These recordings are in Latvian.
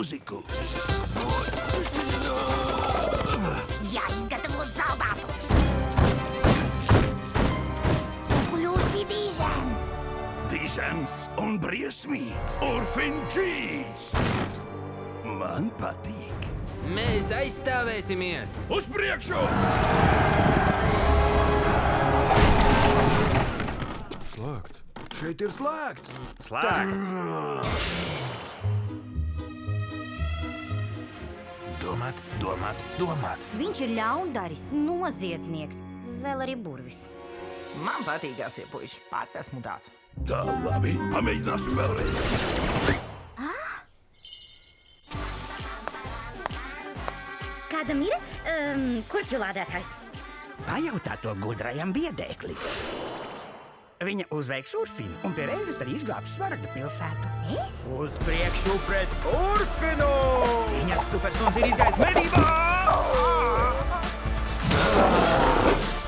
mūziku. Jāizgatavo zaldātus. Kļūsi dižens. Dižens un briesmīgs. Orphan-G's. Man patīk. Mēs aizstāvēsimies! Uz priekšu! Slēgts. Šeit ir slēgts. Slēgts. Domāt. Viņš ir ļaundaris, noziedznieks, vēl arī burvis. Man patīkās, puiši. Pats esmu tāds. Tā, labi. Pamēģināsim vēlreiz. Kādam ir kurpju lādētājs? Pajautā to gudrajam biedēklim. Viņa uzveiks Urfinu un pie reizes arī izglābs Smaragda pilsētu. Es? Uz priekšu pret Urfinu! Cīņas supersuns ir izgājis medībā!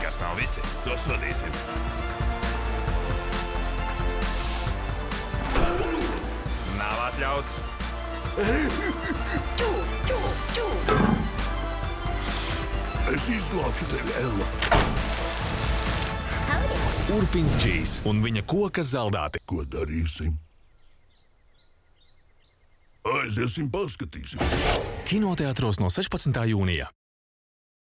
Kas nav visi, to sodīsim. Nav atļauts. Es izglābšu tevi, Ella. Orphan-G's un viņa koka zaldāti. Ko darīsim? Aiziesim, paskatīsim. Kinoteātros no 16. jūnija.